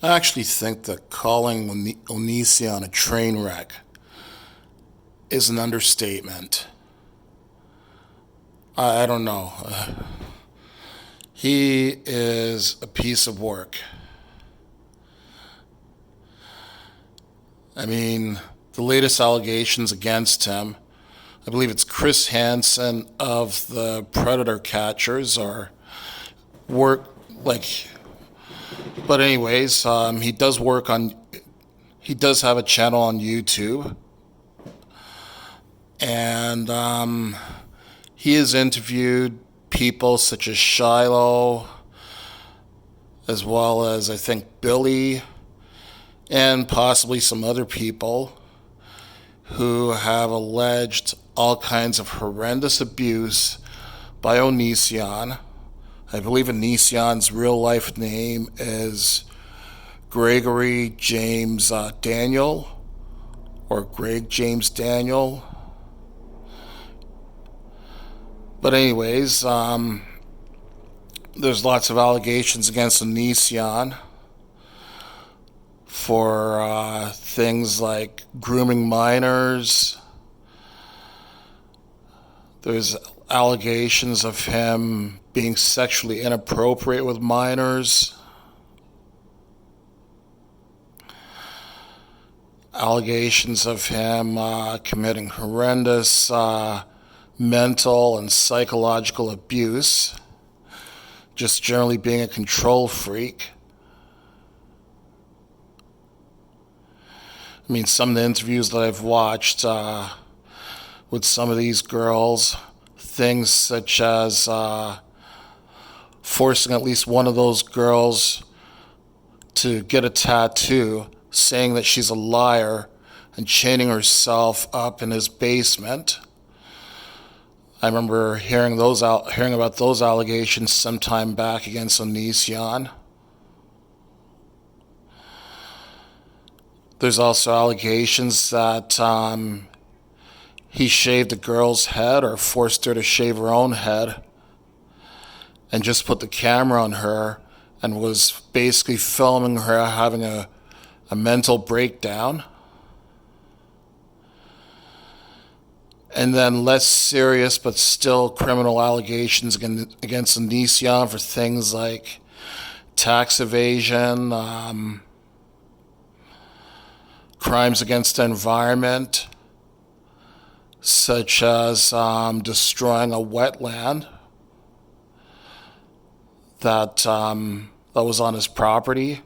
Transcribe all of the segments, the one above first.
I actually think that calling Onision a train wreck is an understatement. I don't know. He is a piece of work. I mean, the latest allegations against him, I believe it's Chris Hansen of the Predator Catchers, are work like. But anyways, He does have a channel on YouTube, and he has interviewed people such as Shiloh, as well as I think Billy, and possibly some other people who have alleged all kinds of horrendous abuse by Onision. I believe Onision's real life name is Gregory James Daniel, or Greg James Daniel. But anyways, there's lots of allegations against Onision for things like grooming minors. There's allegations of him being sexually inappropriate with minors. Allegations of him committing horrendous mental and psychological abuse, just generally being a control freak. I mean, some of the interviews that I've watched with some of these girls, things such as forcing at least one of those girls to get a tattoo, saying that she's a liar, and chaining herself up in his basement. I remember hearing about those allegations some time back against Onision. There's also allegations that he shaved a girl's head or forced her to shave her own head and just put the camera on her and was basically filming her having a mental breakdown. And then less serious but still criminal allegations against Onision for things like tax evasion, crimes against the environment, such as destroying a wetland that was on his property.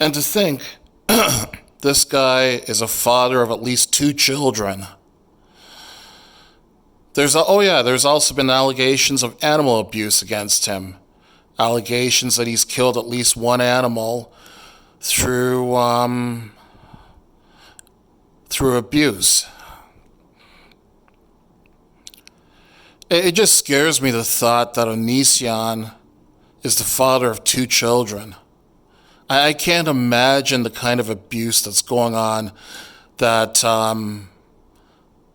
And to think, this guy is a father of at least 2 children. There's also been allegations of animal abuse against him. Allegations that he's killed at least one animal through abuse. It just scares me, the thought that Onision is the father of 2 children. I can't imagine the kind of abuse that's going on that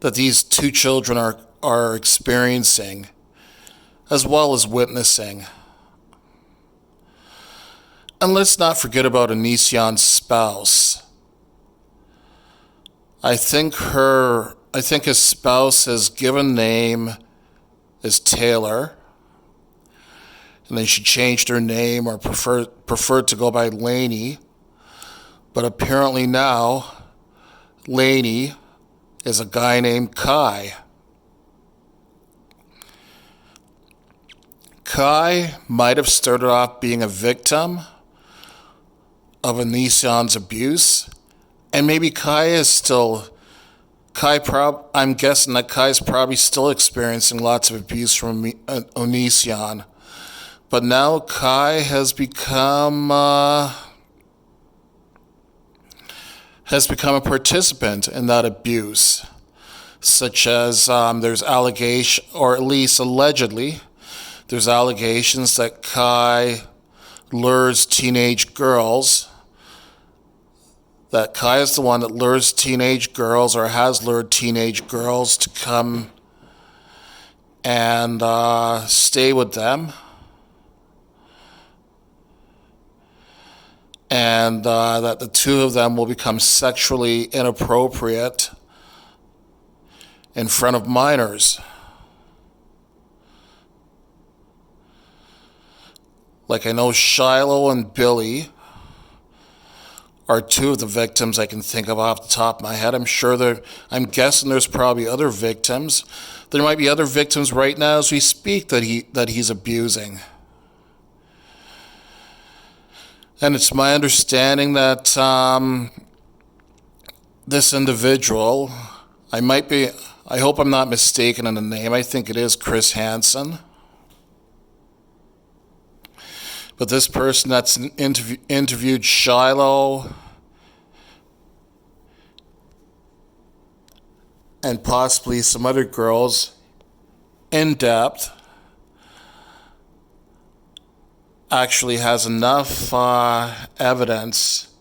that these 2 children are experiencing, as well as witnessing. And let's not forget about Onision's spouse. I think his spouse's given name is Taylor, and then she changed her name or preferred to go by Lainey. But apparently now, Lainey is a guy named Kai. Kai might have started off being a victim of Onision's abuse, and maybe I'm guessing that Kai's probably still experiencing lots of abuse from Onision. But now Kai has become a participant in that abuse, such as there's allegation, or at least allegedly, there's allegations that Kai lures teenage girls. That Kai is the one that lures teenage girls, or has lured teenage girls, to come and stay with them. and that the two of them will become sexually inappropriate in front of minors. Like, I know Shiloh and Billy are two of the victims I can think of off the top of my head. I'm guessing there's probably other victims. There might be other victims right now as we speak that he's abusing. And it's my understanding that this individual, I hope I'm not mistaken in the name, I think it is Chris Hansen. But this person that's interviewed Shiloh and possibly some other girls in depth actually has enough evidence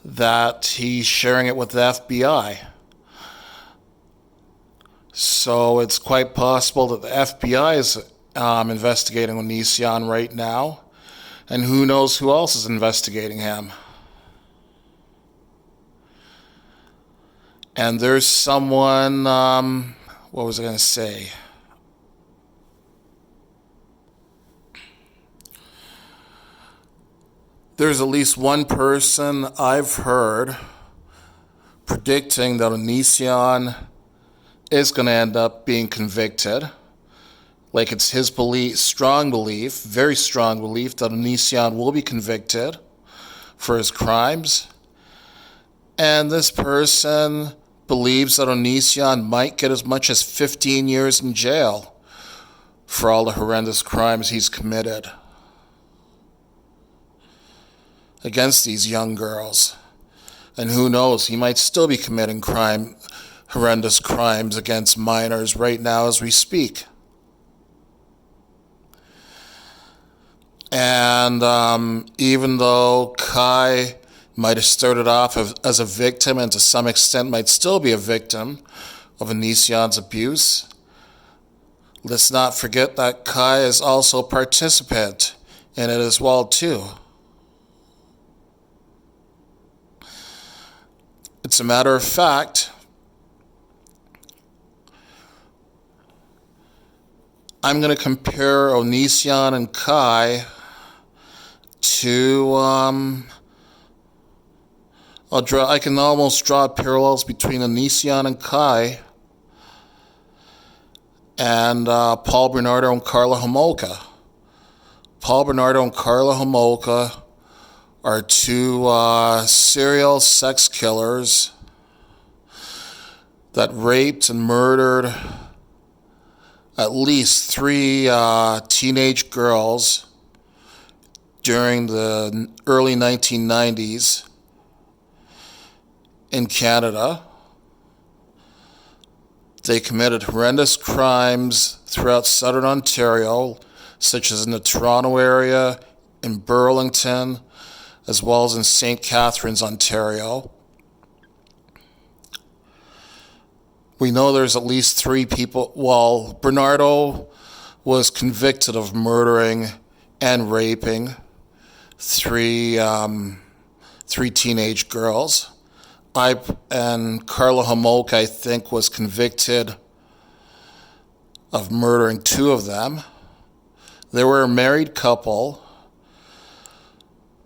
that he's sharing it with the FBI. So it's quite possible that the FBI is investigating ONISION right now. And who knows who else is investigating him. And there's someone, what was I going to say? There's at least one person I've heard predicting that ONISION is going to end up being convicted. Like, it's his very strong belief that ONISION will be convicted for his crimes. And this person believes that ONISION might get as much as 15 years in jail for all the horrendous crimes he's committed against these young girls. And who knows, he might still be committing horrendous crimes against minors right now as we speak. And even though Kai might have started off as a victim and to some extent might still be a victim of ONISION's abuse, let's not forget that Kai is also a participant in it as well too. It's a matter of fact, I'm going to compare ONISION and Kai to, I can almost draw parallels between ONISION and Kai and Paul Bernardo and Carla Homolka. Paul Bernardo and Carla Homolka are two serial sex killers that raped and murdered at least 3 teenage girls during the early 1990s in Canada. They committed horrendous crimes throughout southern Ontario, such as in the Toronto area, in Burlington, as well as in St. Catharines, Ontario. We know there's at least 3 people. Well, Bernardo was convicted of murdering and raping 3 teenage girls. And Carla Homolka, I think, was convicted of murdering 2 of them. They were a married couple.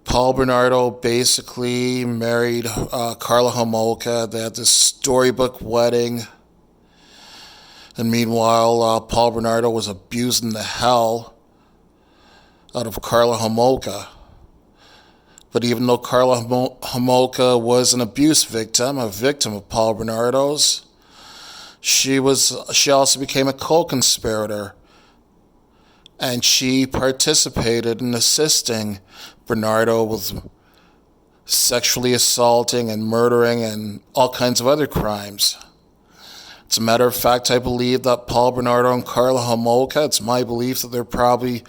Paul Bernardo basically married Carla Homolka. They had this storybook wedding. And meanwhile, Paul Bernardo was abusing the hell out of Carla Homolka. But even though Carla Homolka was an abuse victim, a victim of Paul Bernardo's, she also became a co-conspirator. And she participated in assisting Bernardo with sexually assaulting and murdering and all kinds of other crimes. As a matter of fact, I believe that Paul Bernardo and Carla Homolka, it's my belief that they're probably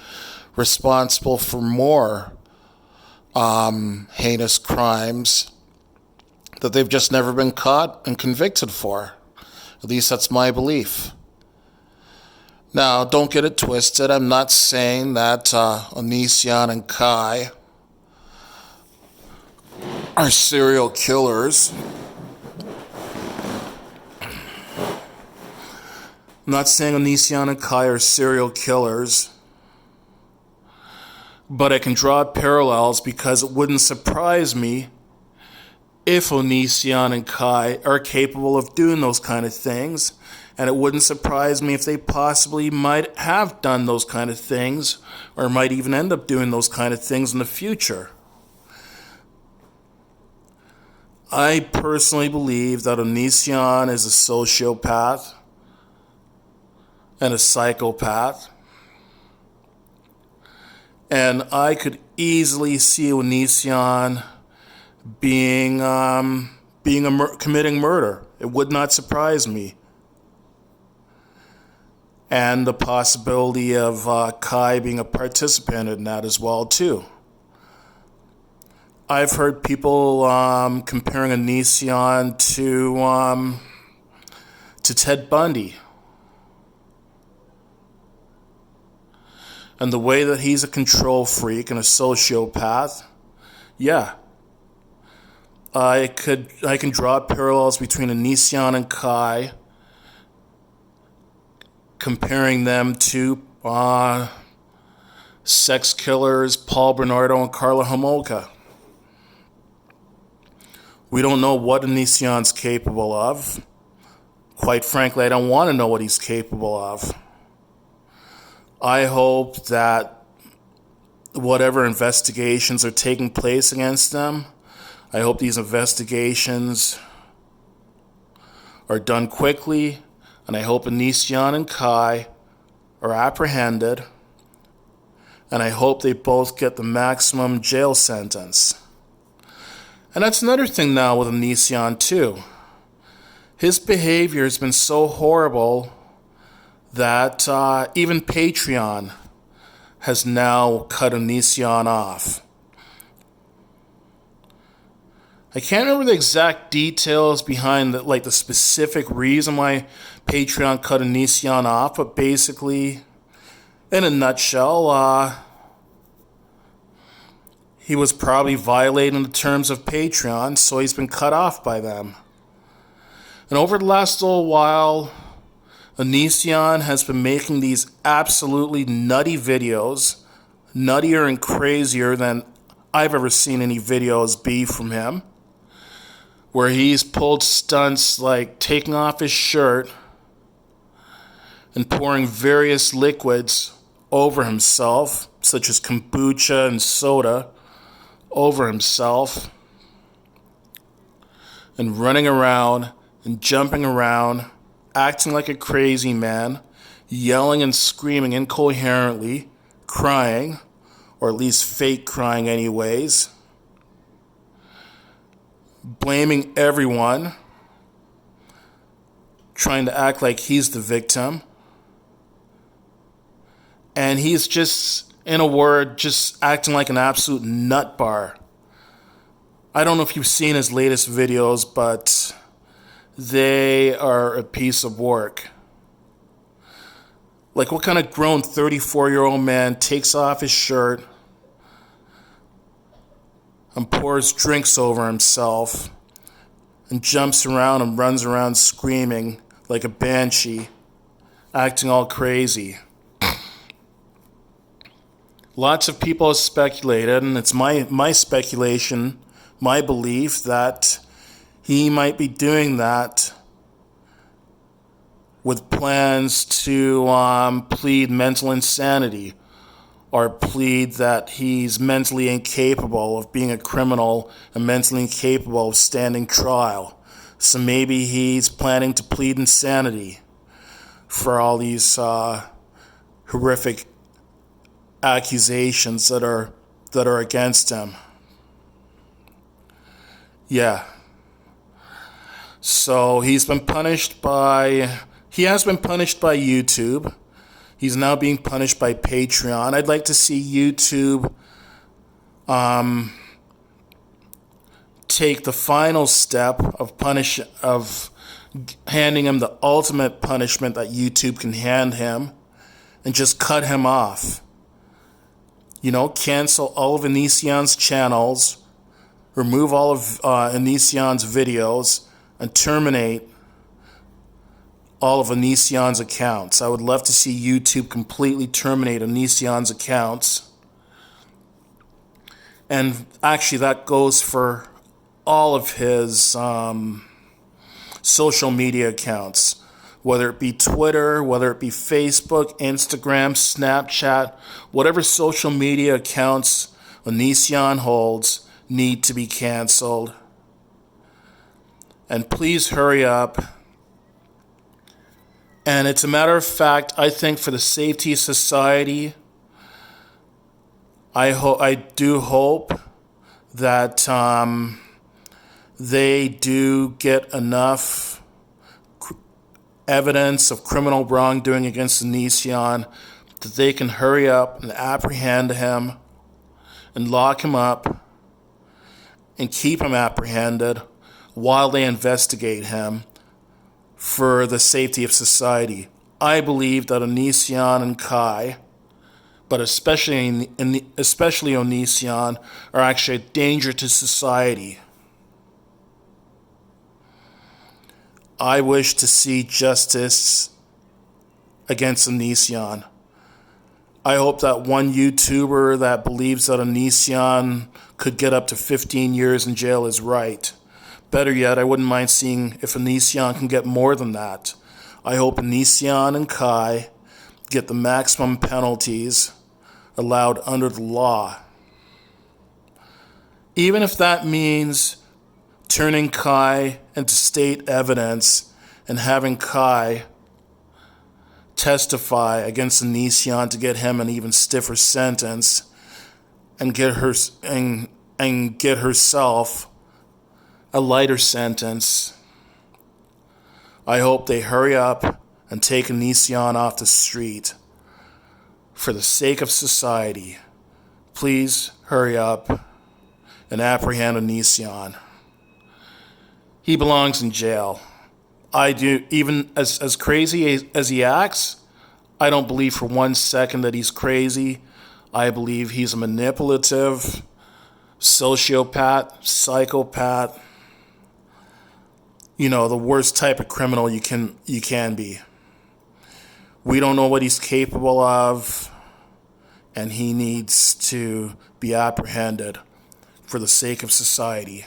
responsible for more heinous crimes that they've just never been caught and convicted for. At least that's my belief. Now, don't get it twisted. I'm not saying that ONISION and Kai are serial killers. I'm not saying ONISION and Kai are serial killers, but I can draw parallels because it wouldn't surprise me if ONISION and Kai are capable of doing those kind of things, and it wouldn't surprise me if they possibly might have done those kind of things, or might even end up doing those kind of things in the future. I personally believe that ONISION is a sociopath and a psychopath, and I could easily see ONISION committing murder. It would not surprise me. And the possibility of Kai being a participant in that as well too. I've heard people comparing ONISION to Ted Bundy. And the way that he's a control freak and a sociopath, yeah. I can draw parallels between ONISION and Kai, comparing them to sex killers Paul Bernardo and Carla Homolka. We don't know what ONISION's capable of. Quite frankly, I don't want to know what he's capable of. I hope that whatever investigations are taking place against them, I hope these investigations are done quickly, and I hope ONISION and Kai are apprehended, and I hope they both get the maximum jail sentence. And that's another thing now with ONISION too. His behavior has been so horrible that even Patreon has now cut ONISION off. I can't remember the exact details behind the specific reason why Patreon cut ONISION off, but basically, in a nutshell, he was probably violating the terms of Patreon, so he's been cut off by them. And over the last little while, ONISION has been making these absolutely nutty videos, nuttier and crazier than I've ever seen any videos be from him, where he's pulled stunts like taking off his shirt and pouring various liquids over himself, such as kombucha and soda, over himself, and running around and jumping around, acting like a crazy man, yelling and screaming incoherently, crying, or at least fake crying anyways, blaming everyone, trying to act like he's the victim. And he's just, in a word, just acting like an absolute nut bar. I don't know if you've seen his latest videos, but they are a piece of work. Like, what kind of grown 34-year-old man takes off his shirt and pours drinks over himself and jumps around and runs around screaming like a banshee, acting all crazy? Lots of people have speculated, and it's my speculation, my belief, that he might be doing that with plans to plead mental insanity, or plead that he's mentally incapable of being a criminal and mentally incapable of standing trial. So maybe he's planning to plead insanity for all these horrific accusations that are against him. Yeah. So he has been punished by YouTube. He's now being punished by Patreon. I'd like to see YouTube take the final step of handing him the ultimate punishment that YouTube can hand him, and just cut him off. Cancel all of ONISION's channels, remove all of Onision's videos and terminate all of Onision's accounts. I would love to see YouTube completely terminate Onision's accounts. And actually, that goes for all of his social media accounts, whether it be Twitter, whether it be Facebook, Instagram, Snapchat, whatever social media accounts Onision holds need to be canceled. And please hurry up. And it's a matter of fact, I think for the safety of society, I do hope that they do get enough evidence of criminal wrongdoing against Onision that they can hurry up and apprehend him and lock him up and keep him apprehended while they investigate him for the safety of society. I believe that ONISION and Kai, but especially ONISION, are actually a danger to society. I wish to see justice against ONISION. I hope that one YouTuber that believes that ONISION could get up to 15 years in jail is right. Better yet, I wouldn't mind seeing if ONISION can get more than that. I hope ONISION and Kai get the maximum penalties allowed under the law. Even if that means turning Kai into state evidence and having Kai testify against ONISION to get him an even stiffer sentence and get herself a lighter sentence. I hope they hurry up and take ONISION off the street. For the sake of society, please hurry up and apprehend ONISION. He belongs in jail. I do, even as crazy as he acts, I don't believe for 1 second that he's crazy. I believe he's a manipulative, sociopath, psychopath, the worst type of criminal you can be. We don't know what he's capable of, and he needs to be apprehended for the sake of society.